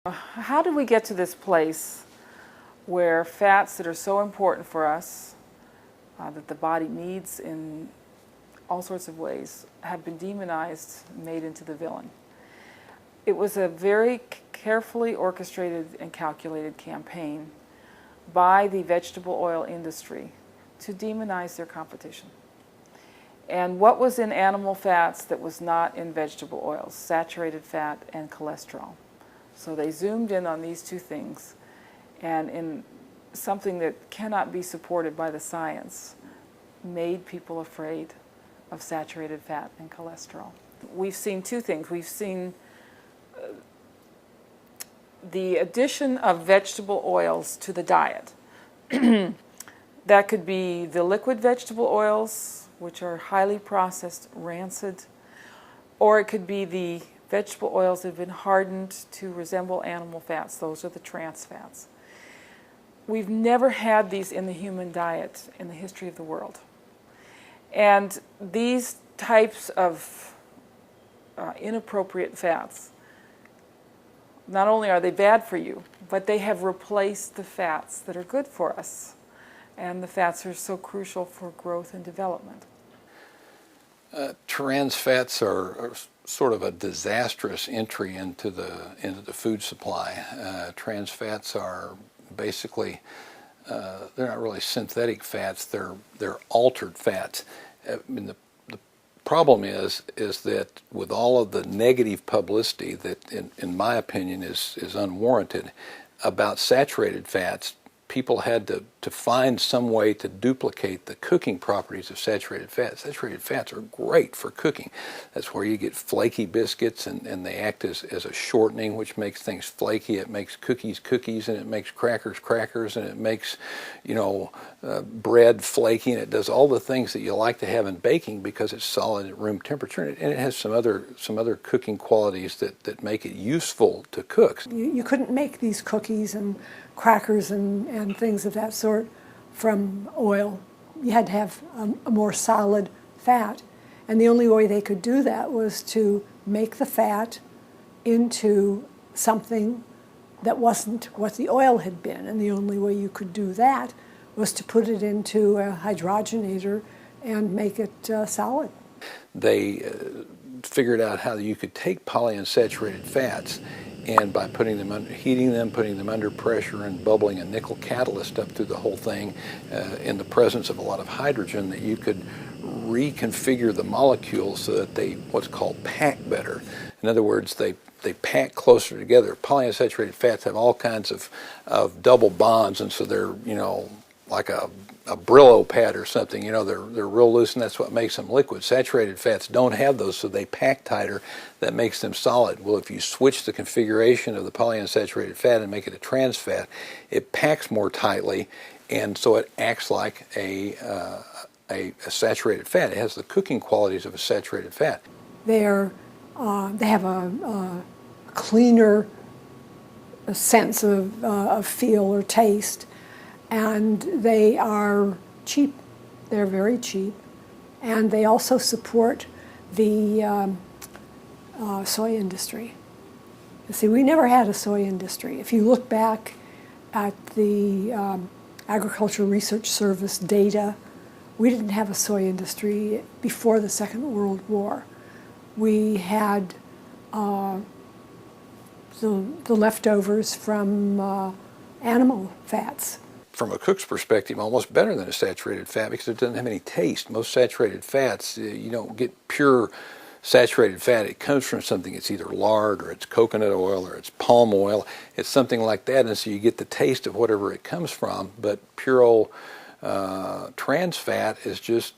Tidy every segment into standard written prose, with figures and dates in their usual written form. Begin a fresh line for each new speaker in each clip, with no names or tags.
How did we get to this place where fats that are so important for us, that the body needs in all sorts of ways, have been demonized, made into the villain? It was a very carefully orchestrated and calculated campaign by the vegetable oil industry to demonize their competition. And what was in animal fats that was not in vegetable oils? Saturated fat and cholesterol. So they zoomed in on these two things, and in something that cannot be supported by the science, made people afraid of saturated fat and cholesterol. We've seen two things. We've seen the addition of vegetable oils to the diet. That could be the liquid vegetable oils, which are highly processed, rancid, or it could be the vegetable oils that have been hardened to resemble animal fats. Those are the trans fats. We've never had these in the human diet in the history of the world. And these types of inappropriate fats, not only are they bad for you, but they have replaced the fats that are good for us. And the fats are so crucial for growth and development.
Trans fats are sort of a disastrous entry into the food supply. Trans fats are basically they're not really synthetic fats. They're altered fats. I mean, the problem is that with all of the negative publicity that, in my opinion, is unwarranted about saturated fats, people had to find some way to duplicate the cooking properties of saturated fats. Saturated fats are great for cooking. That's where you get flaky biscuits, and they act as a shortening, which makes things flaky. It makes cookies, and it makes crackers, and it makes, bread flaky, and it does all the things that you like to have in baking because it's solid at room temperature, and it has some other cooking qualities that make it useful to cook.
You couldn't make these cookies and crackers and things of that sort from oil. You had to have a more solid fat. And the only way they could do that was to make the fat into something that wasn't what the oil had been. And the only way you could do that was to put it into a hydrogenator and make it solid.
They figured out how you could take polyunsaturated fats, and by heating them, putting them under pressure, and bubbling a nickel catalyst up through the whole thing in the presence of a lot of hydrogen, that you could reconfigure the molecules so that they what's called pack better. In other words, they pack closer together. Polyunsaturated fats have all kinds of double bonds, and so they're like a Brillo pad or something. They're real loose, and that's what makes them liquid. Saturated fats don't have those, so they pack tighter. That makes them solid. Well, if you switch the configuration of the polyunsaturated fat and make it a trans fat, it packs more tightly, and so it acts like a saturated fat. It has the cooking qualities of a saturated fat.
They have a cleaner sense of feel or taste. And they are cheap. They're very cheap. And they also support the soy industry. You see, we never had a soy industry. If you look back at the Agricultural Research Service data, we didn't have a soy industry before the Second World War. We had the leftovers from animal fats.
From a cook's perspective, almost better than a saturated fat because it doesn't have any taste. Most saturated fats, you don't get pure saturated fat. It comes from something. It's either lard, or it's coconut oil, or it's palm oil. It's something like that, and so you get the taste of whatever it comes from. But pure old trans fat is just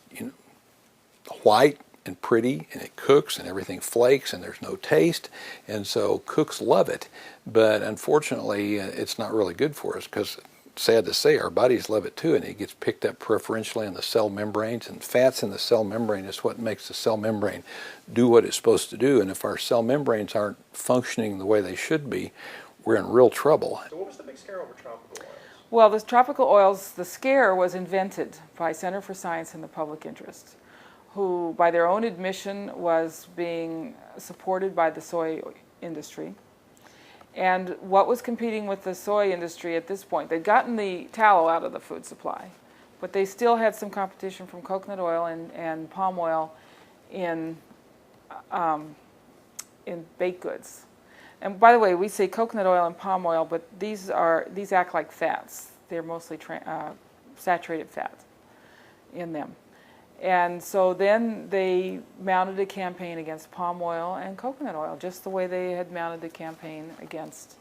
white and pretty, and it cooks, and everything flakes, and there's no taste, and so cooks love it. But unfortunately, it's not really good for us because, sad to say, our bodies love it too, and it gets picked up preferentially in the cell membranes, and fats in the cell membrane is what makes the cell membrane do what it's supposed to do. And if our cell membranes aren't functioning the way they should be, we're in real trouble.
So what was the big scare over tropical oils?
Well, the tropical oils, the scare was invented by Center for Science and the Public Interest, who, by their own admission, was being supported by the soy industry. And what was competing with the soy industry at this point? They'd gotten the tallow out of the food supply, but they still had some competition from coconut oil and palm oil in baked goods. And by the way, we say coconut oil and palm oil, but these act like fats. They're mostly saturated fat in them. And so then they mounted a campaign against palm oil and coconut oil, just the way they had mounted the campaign against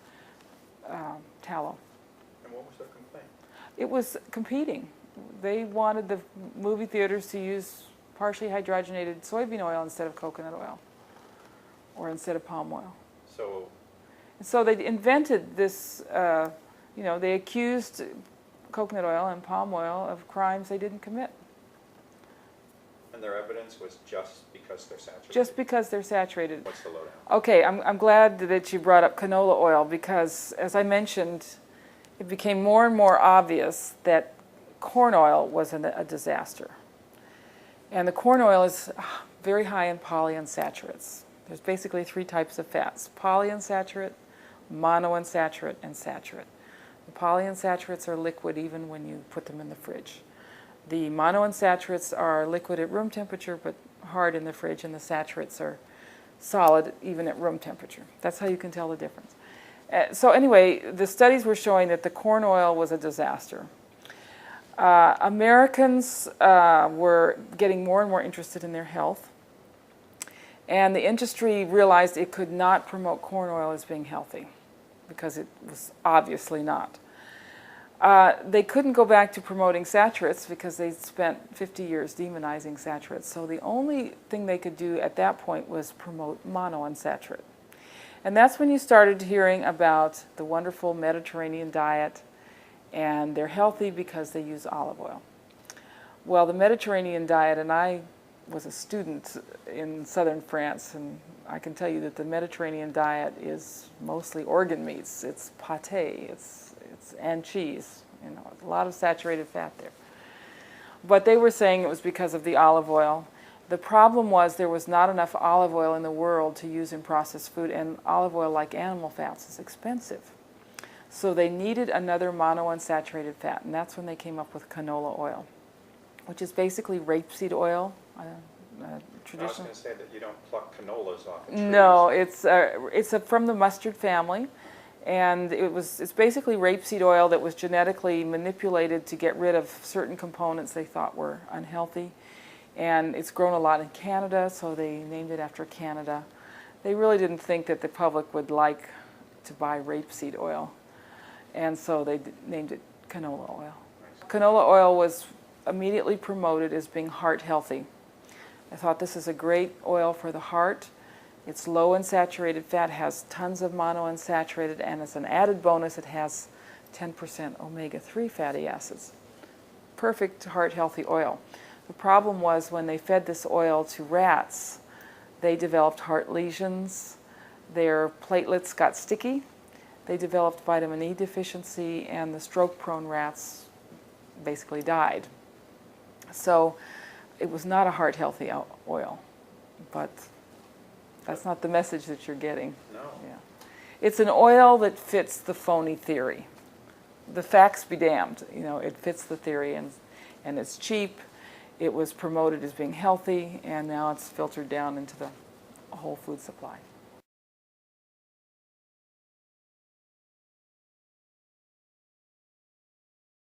tallow.
And what was their complaint?
It was competing. They wanted the movie theaters to use partially hydrogenated soybean oil instead of coconut oil or instead of palm oil. So they invented this, they accused coconut oil and palm oil of crimes they didn't commit.
And their evidence was just because they're saturated?
Just because they're saturated.
What's the lowdown?
Okay, I'm glad that you brought up canola oil because, as I mentioned, it became more and more obvious that corn oil was a disaster. And the corn oil is very high in polyunsaturates. There's basically 3 types of fats: polyunsaturated, monounsaturated, and saturated. The polyunsaturates are liquid even when you put them in the fridge. The monounsaturates are liquid at room temperature but hard in the fridge, and the saturates are solid even at room temperature. That's how you can tell the difference. So anyway, the studies were showing that the corn oil was a disaster. Americans were getting more and more interested in their health, and the industry realized it could not promote corn oil as being healthy because it was obviously not. They couldn't go back to promoting saturates because they'd spent 50 years demonizing saturates. So the only thing they could do at that point was promote monounsaturated. And that's when you started hearing about the wonderful Mediterranean diet, and they're healthy because they use olive oil. Well, the Mediterranean diet, and I was a student in southern France, and I can tell you that the Mediterranean diet is mostly organ meats. It's pâté, and cheese, a lot of saturated fat there. But they were saying it was because of the olive oil. The problem was there was not enough olive oil in the world to use in processed food, and olive oil, like animal fats, is expensive. So they needed another monounsaturated fat, and that's when they came up with canola oil, which is basically rapeseed oil.
I was going to say that you don't pluck canolas off of trees.
No, it's from the mustard family, and it's basically rapeseed oil that was genetically manipulated to get rid of certain components they thought were unhealthy. And it's grown a lot in Canada, so they named it after Canada. They really didn't think that the public would like to buy rapeseed oil, and so they named it canola oil. Canola oil was immediately promoted as being heart healthy. I thought, this is a great oil for the heart. It's low in saturated fat, has tons of monounsaturated, and as an added bonus, it has 10% omega-3 fatty acids. Perfect heart-healthy oil. The problem was when they fed this oil to rats, they developed heart lesions, their platelets got sticky, they developed vitamin E deficiency, and the stroke-prone rats basically died. So it was not a heart-healthy oil, but that's not the message that you're getting.
No.
Yeah. It's an oil that fits the phony theory. The facts be damned. It fits the theory, and it's cheap. It was promoted as being healthy, and now it's filtered down into the whole food supply.